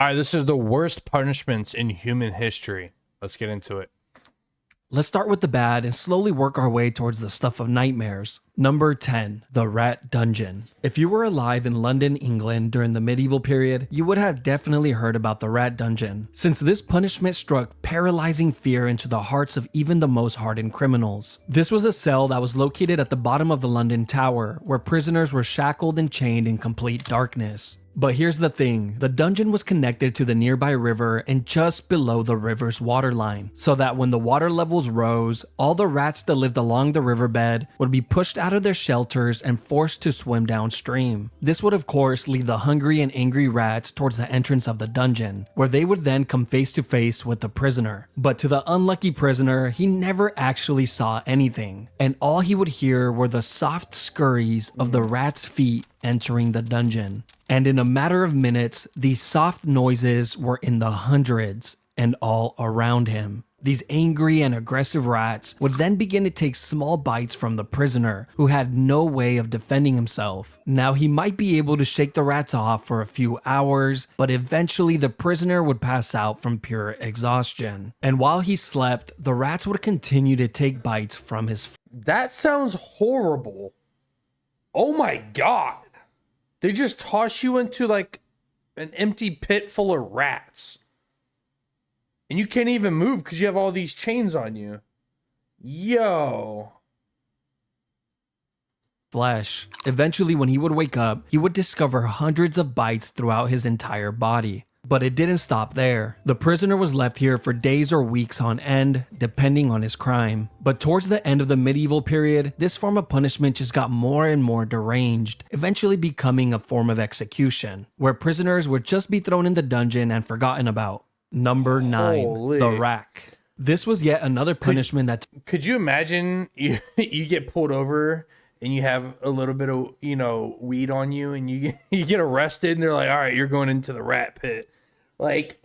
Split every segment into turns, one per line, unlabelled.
All right, this is the worst punishments in human history. Let's get into it.
Let's start with the bad and slowly work our way towards the stuff of nightmares. Number 10, the Rat Dungeon. If you were alive in London, England during the medieval period, you would have definitely heard about the Rat Dungeon, since this punishment struck paralyzing fear into the hearts of even the most hardened criminals. This was a cell that was located at the bottom of the London Tower, where prisoners were shackled and chained in complete darkness. But here's the thing, the dungeon was connected to the nearby river and just below the river's waterline, so that when the water levels rose, all the rats that lived along the riverbed would be pushed out of their shelters and forced to swim downstream. This would of course lead the hungry and angry rats towards the entrance of the dungeon, where they would then come face to face with the prisoner. But to the unlucky prisoner, he never actually saw anything, and all he would hear were the soft scurries of the rat's feet entering the dungeon. And in a matter of minutes, these soft noises were in the hundreds and all around him. These angry and aggressive rats would then begin to take small bites from the prisoner, who had no way of defending himself. Now he might be able to shake the rats off for a few hours, but eventually the prisoner would pass out from pure exhaustion. And while he slept, the rats would continue to take bites from his.
That sounds horrible. Oh my god. They just toss you into like an empty pit full of rats. And you can't even move because you have all these chains on you. Yo.
Flesh. Eventually, when he would wake up, he would discover hundreds of bites throughout his entire body. But it didn't stop there. The prisoner was left here for days or weeks on end, depending on his crime. But towards the end of the medieval period, this form of punishment just got more and more deranged, eventually becoming a form of execution, where prisoners would just be thrown in the dungeon and forgotten about. Number 9,
Holy.
the rack. This was yet another punishment that.
Could you imagine you get pulled over and you have a little bit of, weed on you and you get arrested and they're like, all right, you're going into the rat pit. Like,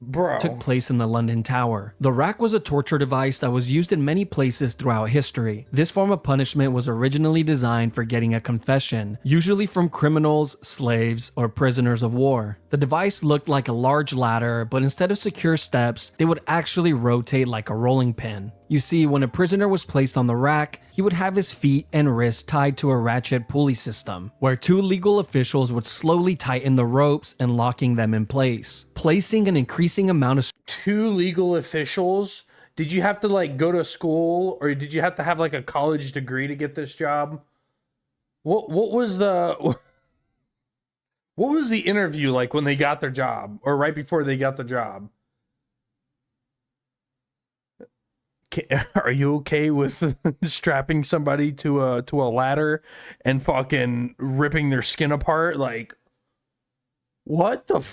bro.
Took place in the London Tower. The rack was a torture device that was used in many places throughout history. This form of punishment was originally designed for getting a confession, usually from criminals, slaves, or prisoners of war. The device looked like a large ladder, but instead of secure steps, they would actually rotate like a rolling pin. You see, when a prisoner was placed on the rack, he would have his feet and wrists tied to a ratchet pulley system, where two legal officials would slowly tighten the ropes and locking them in place, placing an increasing amount of.
Two legal officials? Did you have to like go to school, or did you have to have like a college degree to get this job? What was the interview like when they got their job, or right before they got the job? Are you okay with strapping somebody to a ladder and fucking ripping their skin apart? Like, what the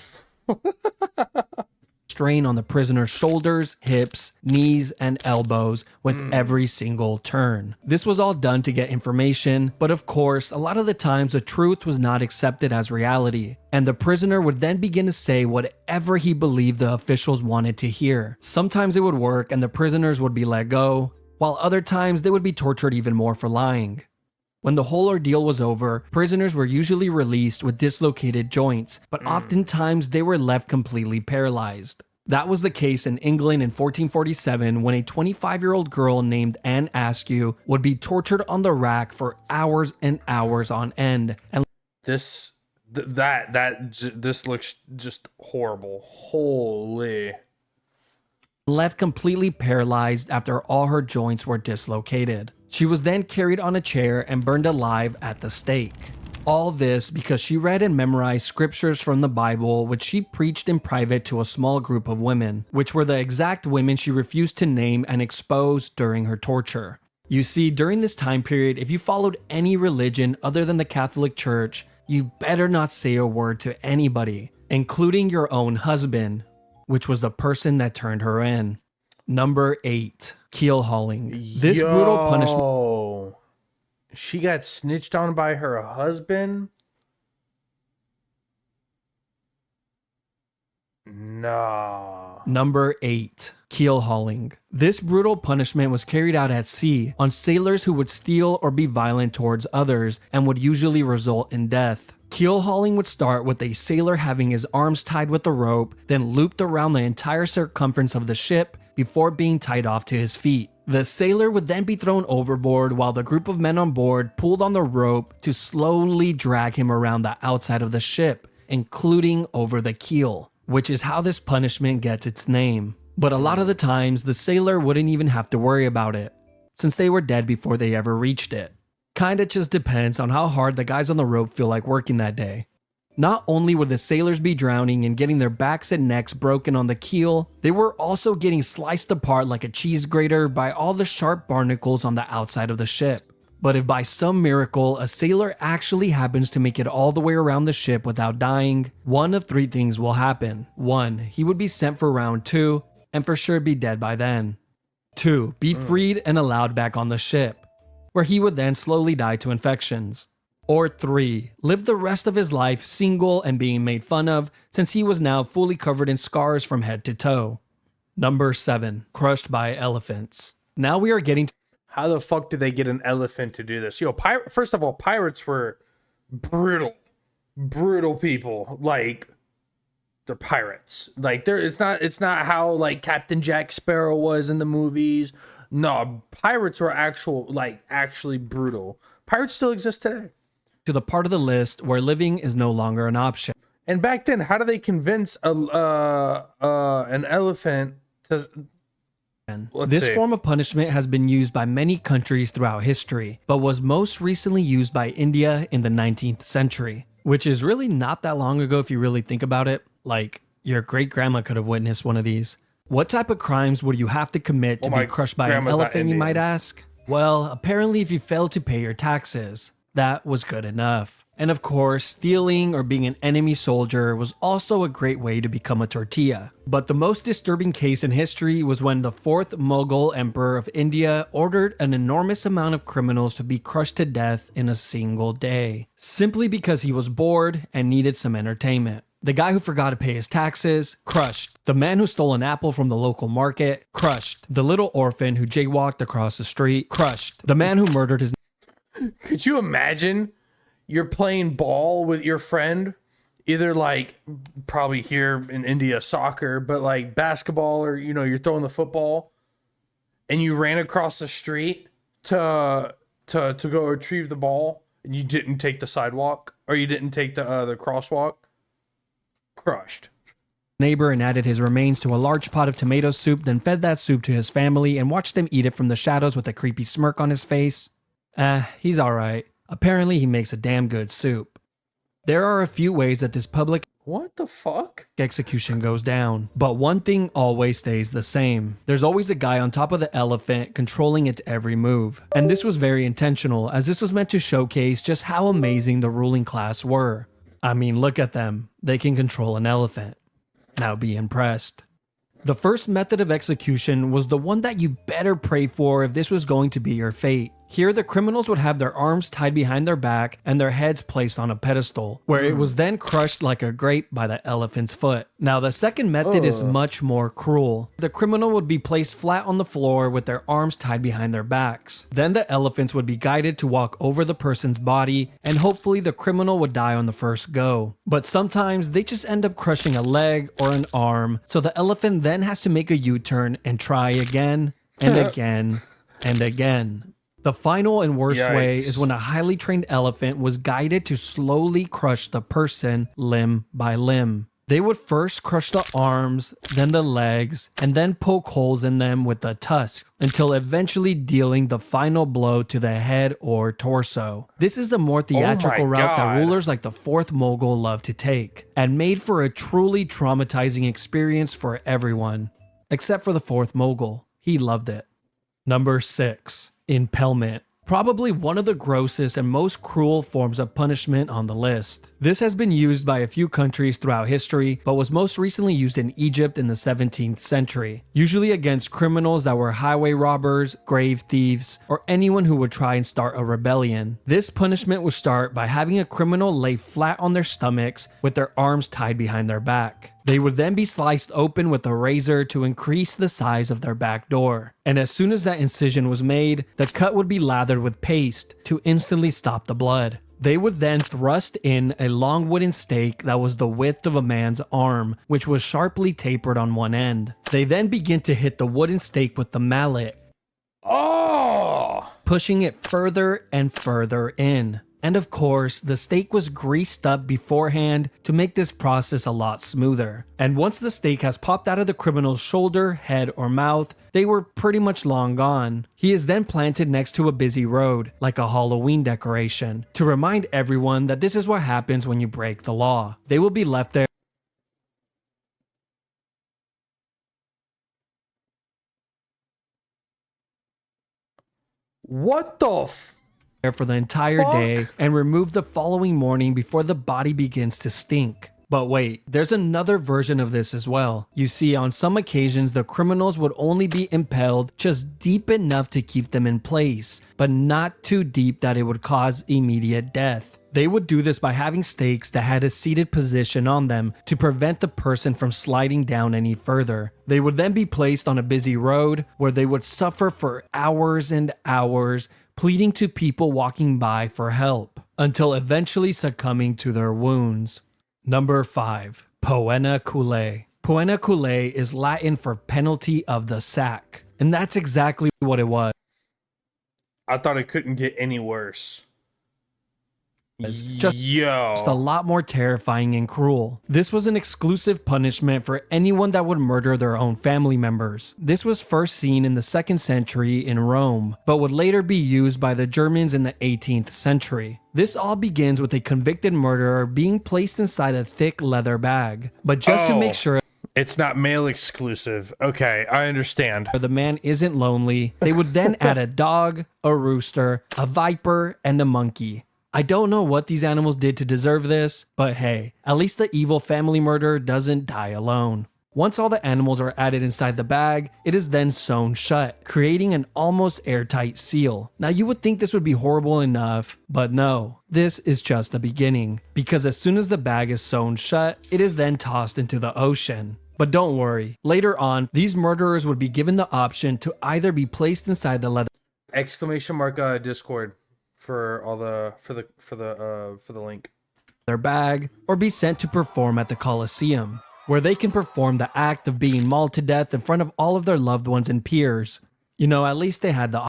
strain on the prisoner's shoulders, hips, knees, and elbows with every single turn. This was all done to get information, but of course, a lot of the times the truth was not accepted as reality, and the prisoner would then begin to say whatever he believed the officials wanted to hear. Sometimes it would work and the prisoners would be let go, while other times they would be tortured even more for lying. When the whole ordeal was over, prisoners were usually released with dislocated joints, but oftentimes they were left completely paralyzed. That was the case in England in 1447 when a 25-year-old girl named Anne Askew would be tortured on the rack for hours and hours on end. And
this looks just horrible. Holy.
Left completely paralyzed after all her joints were dislocated. She was then carried on a chair and burned alive at the stake. All this because she read and memorized scriptures from the Bible, which she preached in private to a small group of women, which were the exact women she refused to name and expose during her torture. You see, during this time period, if you followed any religion other than the Catholic Church, you better not say a word to anybody, including your own husband, which was the person that turned her in. Number 8, keel hauling. This brutal punishment.
She got snitched on by her husband? Nah.
Number 8, keel hauling. This brutal punishment was carried out at sea on sailors who would steal or be violent towards others and would usually result in death. Keel hauling would start with a sailor having his arms tied with a rope, then looped around the entire circumference of the ship before being tied off to his feet. The sailor would then be thrown overboard while the group of men on board pulled on the rope to slowly drag him around the outside of the ship, including over the keel, which is how this punishment gets its name. But a lot of the times, the sailor wouldn't even have to worry about it, since they were dead before they ever reached it. Kinda just depends on how hard the guys on the rope feel like working that day. Not only would the sailors be drowning and getting their backs and necks broken on the keel, they were also getting sliced apart like a cheese grater by all the sharp barnacles on the outside of the ship. But if by some miracle a sailor actually happens to make it all the way around the ship without dying, one of three things will happen. 1. He would be sent for round 2, and for sure be dead by then. 2. Be freed and allowed back on the ship, where he would then slowly die to infections. Or 3. Live the rest of his life single and being made fun of, since he was now fully covered in scars from head to toe. Number 7. Crushed by elephants. Now we are getting to
How the fuck did they get an elephant to do this? First of all, pirates were brutal people. Like, they're pirates. Like, it's not how like Captain Jack Sparrow was in the movies. No, pirates were actually brutal. Pirates still exist today.
the part of the list where living is no longer an option.
And back then, how do they convince an elephant to?
This form of punishment has been used by many countries throughout history, but was most recently used by India in the 19th century, which is really not that long ago if you really think about it. Like, your great-grandma could have witnessed one of these. What type of crimes would you have to commit to be crushed by an elephant, you might ask? Well, apparently if you failed to pay your taxes, that was good enough. And of course, stealing or being an enemy soldier was also a great way to become a tortilla. But the most disturbing case in history was when the 4th Mughal Emperor of India ordered an enormous amount of criminals to be crushed to death in a single day, simply because he was bored and needed some entertainment. The guy who forgot to pay his taxes, crushed. The man who stole an apple from the local market, crushed. The little orphan who jaywalked across the street, crushed. The man who murdered his...
Could you imagine you're playing ball with your friend, either like probably here in India soccer, but like basketball, or you're throwing the football, and you ran across the street to go retrieve the ball, and you didn't take the sidewalk, or you didn't take the crosswalk? Crushed.
Neighbor and added his remains to a large pot of tomato soup, then fed that soup to his family and watched them eat it from the shadows with a creepy smirk on his face. He's alright. Apparently he makes a damn good soup. There are a few ways that this public
What the fuck?
execution goes down, but one thing always stays the same. There's always a guy on top of the elephant controlling its every move. And this was very intentional, as this was meant to showcase just how amazing the ruling class were. I mean, look at them. They can control an elephant. Now be impressed. The first method of execution was the one that you better pray for if this was going to be your fate. Here, the criminals would have their arms tied behind their back and their heads placed on a pedestal, where it was then crushed like a grape by the elephant's foot. Now, the second method is much more cruel. The criminal would be placed flat on the floor with their arms tied behind their backs. Then the elephants would be guided to walk over the person's body, and hopefully the criminal would die on the first go. But sometimes they just end up crushing a leg or an arm, so the elephant then has to make a U-turn and try again and again and again. The final and worst way is when a highly trained elephant was guided to slowly crush the person limb by limb. They would first crush the arms, then the legs, and then poke holes in them with the tusk, until eventually dealing the final blow to the head or torso. This is the more theatrical route that rulers like the 4th Mughal love to take, and made for a truly traumatizing experience for everyone. Except for the 4th Mughal. He loved it. Number 6. Impalement. Probably one of the grossest and most cruel forms of punishment on the list. This has been used by a few countries throughout history, but was most recently used in Egypt in the 17th century, usually against criminals that were highway robbers, grave thieves, or anyone who would try and start a rebellion. This punishment would start by having a criminal lay flat on their stomachs with their arms tied behind their back. They would then be sliced open with a razor to increase the size of their back door. And as soon as that incision was made, the cut would be lathered with paste to instantly stop the blood. They would then thrust in a long wooden stake that was the width of a man's arm, which was sharply tapered on one end. They then begin to hit the wooden stake with the mallet,
Oh!
pushing it further and further in. And of course, the stake was greased up beforehand to make this process a lot smoother. And once the stake has popped out of the criminal's shoulder, head, or mouth, they were pretty much long gone. He is then planted next to a busy road, like a Halloween decoration, to remind everyone that this is what happens when you break the law. They will be left there
What the
for the entire day and removed the following morning before the body begins to stink. But wait, there's another version of this as well. You see, on some occasions, the criminals would only be impaled just deep enough to keep them in place, but not too deep that it would cause immediate death. They would do this by having stakes that had a seated position on them to prevent the person from sliding down any further. They would then be placed on a busy road where they would suffer for hours and hours, pleading to people walking by for help, until eventually succumbing to their wounds. Number 5. Poena Cullae. Poena Cullae is Latin for penalty of the sack, and that's exactly what it was.
I thought it couldn't get any worse.
Just
Yo.
a lot more terrifying and cruel. This was an exclusive punishment for anyone that would murder their own family members. This was first seen in the 2nd century in Rome, but would later be used by the Germans in the 18th century. This all begins with a convicted murderer being placed inside a thick leather bag, but just to make sure
It's not male exclusive. Okay, I understand.
the man isn't lonely, they would then add a dog, a rooster, a viper, and a monkey. I don't know what these animals did to deserve this, but hey, at least the evil family murderer doesn't die alone. Once all the animals are added inside the bag, it is then sewn shut, creating an almost airtight seal. Now you would think this would be horrible enough, but no, this is just the beginning, because as soon as the bag is sewn shut, it is then tossed into the ocean. But don't worry, later on, these murderers would be given the option to either be placed inside the leather
Exclamation mark Discord for all the for the link.
bag or be sent to perform at the Colosseum, where they can perform the act of being mauled to death in front of all of their loved ones and peers. You know, at least they had the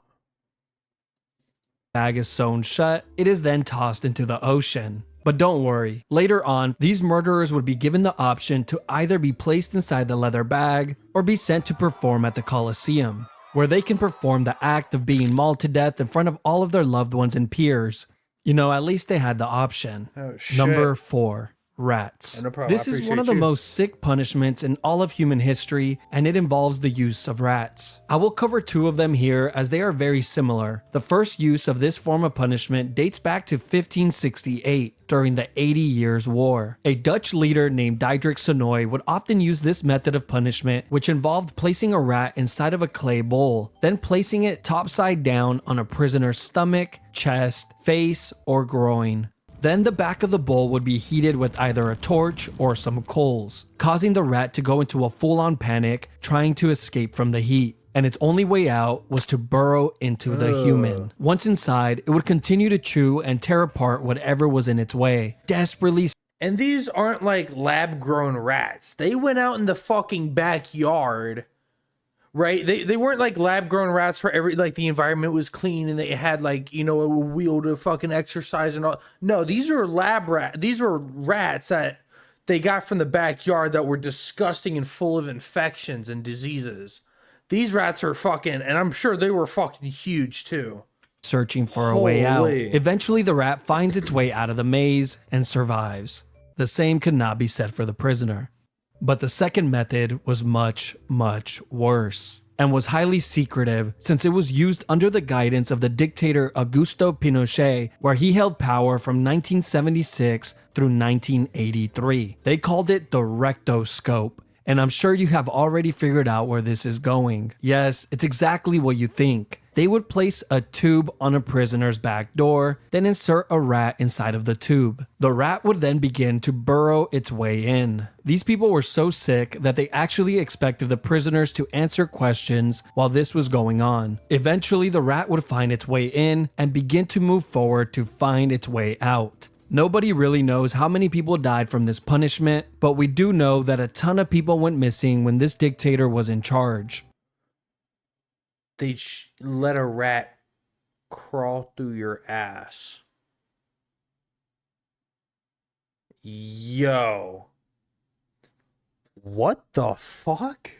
bag is sewn shut, it is then tossed into the ocean. But don't worry, later on, these murderers would be given the option to either be placed inside the leather bag or be sent to perform at the Colosseum, where they can perform the act of being mauled to death in front of all of their loved ones and peers. You know, at least they had the option.
Oh, shit.
Number 4. Rats.
No problem.
This
I
is one of
appreciate
the
you.
most sick punishments in all of human history, and it involves the use of rats. I will cover 2 of them here as they are very similar. The first use of this form of punishment dates back to 1568 during the 80 Years' War. A Dutch leader named Diederik Sonoy would often use this method of punishment, which involved placing a rat inside of a clay bowl, then placing it topside down on a prisoner's stomach, chest, face, or groin. Then the back of the bowl would be heated with either a torch or some coals, causing the rat to go into a full-on panic, trying to escape from the heat. And its only way out was to burrow into the human. Once inside, it would continue to chew and tear apart whatever was in its way, desperately
And these aren't like lab grown rats. They went out in the fucking backyard. Right? They weren't like lab grown rats where like the environment was clean and they had like, you know, a wheel to fucking exercise and all. No, these are these were rats that they got from the backyard that were disgusting and full of infections and diseases. These rats are fucking, and I'm sure they were fucking huge too.
searching for a way out.
Holy.
Eventually, the rat finds its way out of the maze and survives. The same could not be said for the prisoner. But the second method was much, much worse and was highly secretive since it was used under the guidance of the dictator Augusto Pinochet, where he held power from 1976 through 1983. They called it the rectoscope, and I'm sure you have already figured out where this is going. Yes, it's exactly what you think. They would place a tube on a prisoner's back door, then insert a rat inside of the tube. The rat would then begin to burrow its way in. These people were so sick that they actually expected the prisoners to answer questions while this was going on. Eventually, the rat would find its way in and begin to move forward to find its way out. Nobody really knows how many people died from this punishment, but we do know that a ton of people went missing when this dictator was in charge.
They let a rat crawl through your ass. Yo. What the fuck?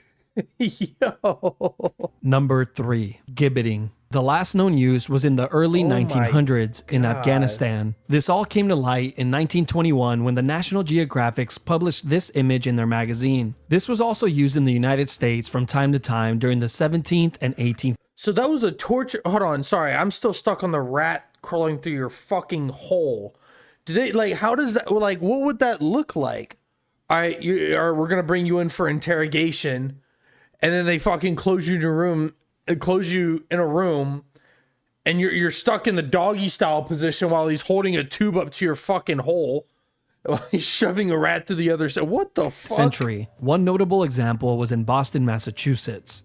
Yo.
Number 3. Gibbeting. The last known use was in the early
Oh my
1900s in
God.
Afghanistan. This all came to light in 1921 when the National Geographic published this image in their magazine. This was also used in the United States from time to time during the 17th and 18th.
So that was a torture. Hold on, sorry, I'm still stuck on the rat crawling through your fucking hole. Do they like? How does that? Like, what would that look like? All right, we're gonna bring you in for interrogation, and then they fucking close you in a room, and you're stuck in the doggy style position while he's holding a tube up to your fucking hole, while he's shoving a rat through the other side. What the fuck?
Century. One notable example was in Boston, Massachusetts.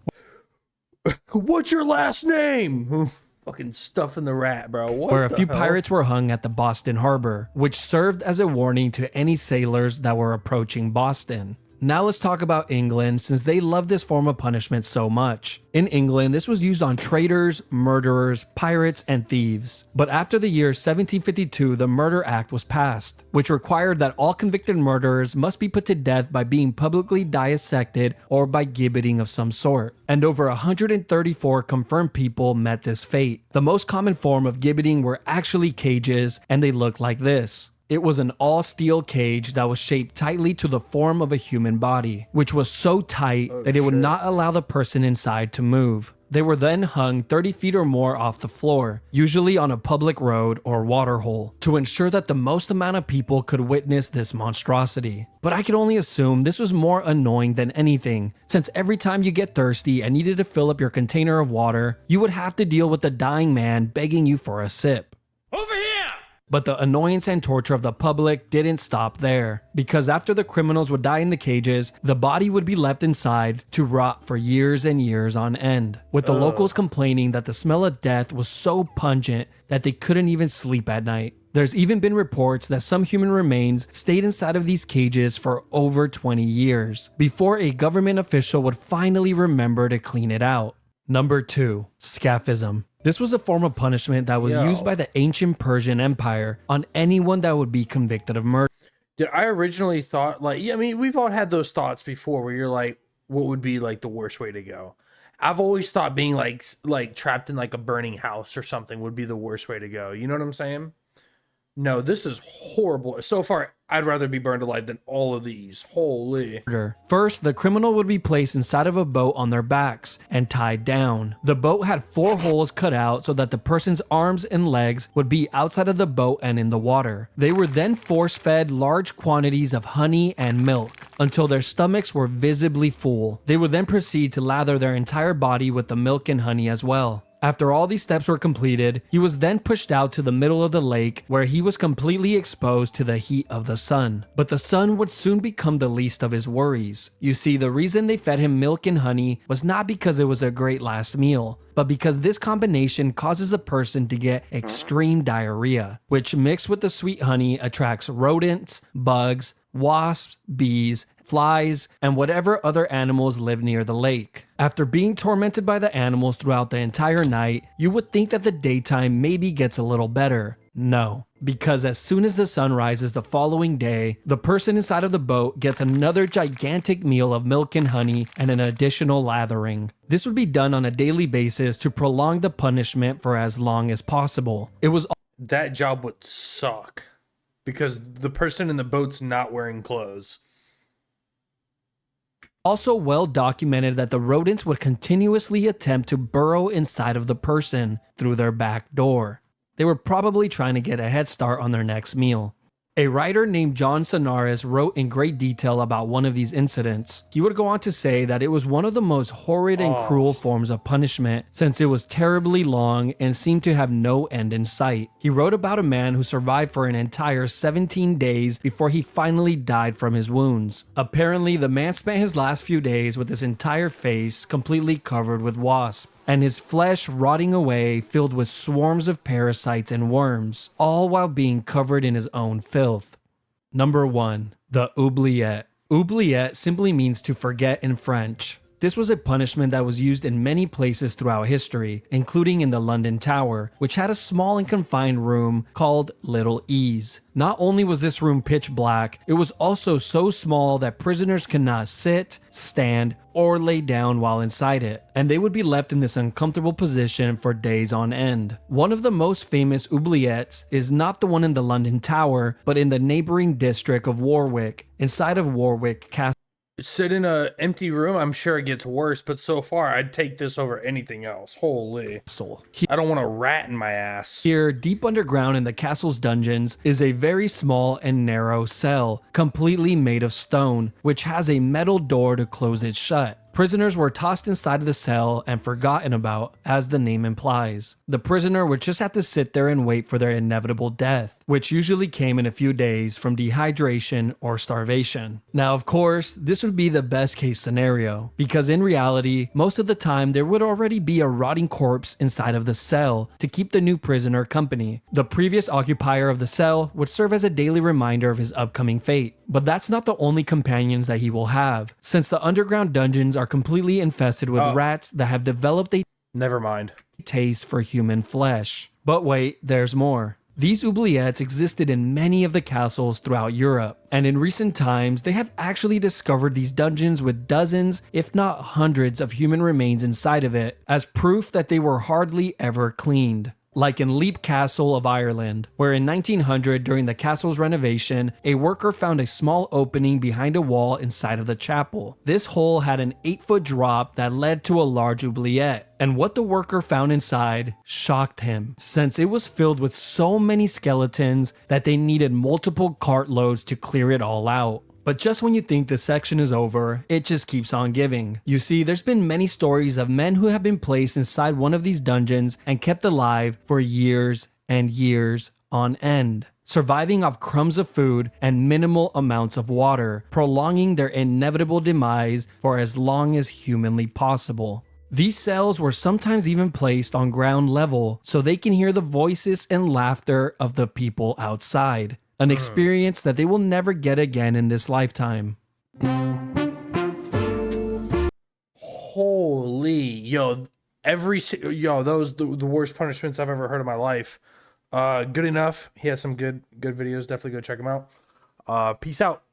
What's your last name? Fucking stuffing the rat, bro. What
Where a
the
few
hell?
pirates were hung at the Boston Harbor, which served as a warning to any sailors that were approaching Boston. Now let's talk about England, since they love this form of punishment so much. In England, this was used on traitors, murderers, pirates, and thieves. But after the year 1752, the Murder Act was passed, which required that all convicted murderers must be put to death by being publicly dissected or by gibbeting of some sort. And over 134 confirmed people met this fate. The most common form of gibbeting were actually cages, and they looked like this. It was an all-steel cage that was shaped tightly to the form of a human body, which was so tight that it would not allow the person inside to move. They were then hung 30 feet or more off the floor, usually on a public road or waterhole, to ensure that the most amount of people could witness this monstrosity. But I can only assume this was more annoying than anything, since every time you get thirsty and needed to fill up your container of water, you would have to deal with the dying man begging you for a sip.
Over here!
But the annoyance and torture of the public didn't stop there, because after the criminals would die in the cages, the body would be left inside to rot for years and years on end, with the locals complaining that the smell of death was so pungent that they couldn't even sleep at night. There's even been reports that some human remains stayed inside of these cages for over 20 years, before a government official would finally remember to clean it out. Number 2. Scaphism. This was a form of punishment that was used by the ancient Persian Empire on anyone that would be convicted of murder.
Dude, I originally thought, like, yeah, I mean, we've all had those thoughts before where you're like, what would be like the worst way to go? I've always thought being like trapped in like a burning house or something would be the worst way to go. You know what I'm saying? No, this is horrible. So far, I'd rather be burned alive than all of these. Holy.
First, the criminal would be placed inside of a boat on their backs and tied down. The boat had 4 holes cut out so that the person's arms and legs would be outside of the boat and in the water. They were then force-fed large quantities of honey and milk until their stomachs were visibly full. They would then proceed to lather their entire body with the milk and honey as well. After all these steps were completed, he was then pushed out to the middle of the lake where he was completely exposed to the heat of the sun. But the sun would soon become the least of his worries. You see, the reason they fed him milk and honey was not because it was a great last meal, but because this combination causes the person to get extreme diarrhea, which mixed with the sweet honey attracts rodents, bugs, wasps, bees, flies, and whatever other animals live near the lake. After being tormented by the animals throughout the entire night, you would think that the daytime maybe gets a little better. No, because as soon as the sun rises the following day, the person inside of the boat gets another gigantic meal of milk and honey and an additional lathering. This would be done on a daily basis to prolong the punishment for as long as possible. It was
That job would suck because the person in the boat's not wearing clothes.
also well documented that the rodents would continuously attempt to burrow inside of the person through their back door. They were probably trying to get a head start on their next meal. A writer named John Sonaris wrote in great detail about one of these incidents. He would go on to say that it was one of the most horrid and cruel forms of punishment since it was terribly long and seemed to have no end in sight. He wrote about a man who survived for an entire 17 days before he finally died from his wounds. Apparently, the man spent his last few days with his entire face completely covered with wasps, and his flesh rotting away filled with swarms of parasites and worms, all while being covered in his own filth. Number 1. The oubliette. Oubliette simply means to forget in French. This was a punishment that was used in many places throughout history, including in the London Tower, which had a small and confined room called Little Ease. Not only was this room pitch black, it was also so small that prisoners could not sit, stand, or lay down while inside it, and they would be left in this uncomfortable position for days on end. One of the most famous oubliettes is not the one in the London Tower, but in the neighboring district of Warwick, inside of Warwick Castle.
Sit in a empty room. I'm sure it gets worse, but so far I'd take this over anything else. Holy. I don't want a rat in my ass.
Here, deep underground in the castle's dungeons, is a very small and narrow cell, completely made of stone, which has a metal door to close it shut. Prisoners were tossed inside of the cell and forgotten about, as the name implies. The prisoner would just have to sit there and wait for their inevitable death, which usually came in a few days from dehydration or starvation. Now, of course, this would be the best case scenario, because in reality, most of the time there would already be a rotting corpse inside of the cell to keep the new prisoner company. The previous occupier of the cell would serve as a daily reminder of his upcoming fate. But that's not the only companions that he will have, since the underground dungeons are completely infested with rats that have developed a
Never mind.
taste for human flesh. But wait, there's more. These oubliettes existed in many of the castles throughout Europe, and in recent times they have actually discovered these dungeons with dozens, if not hundreds, of human remains inside of it, as proof that they were hardly ever cleaned. Like in Leap Castle of Ireland, where in 1900 during the castle's renovation, a worker found a small opening behind a wall inside of the chapel. This hole had an 8-foot drop that led to a large oubliette, and what the worker found inside shocked him, since it was filled with so many skeletons that they needed multiple cartloads to clear it all out. But just when you think this section is over, it just keeps on giving. You see, there's been many stories of men who have been placed inside one of these dungeons and kept alive for years and years on end, surviving off crumbs of food and minimal amounts of water, prolonging their inevitable demise for as long as humanly possible. These cells were sometimes even placed on ground level so they can hear the voices and laughter of the people outside. An experience that they will never get again in this lifetime.
Holy, yo, those the worst punishments I've ever heard in my life. Good enough. He has some good videos. Definitely go check him out. Peace out.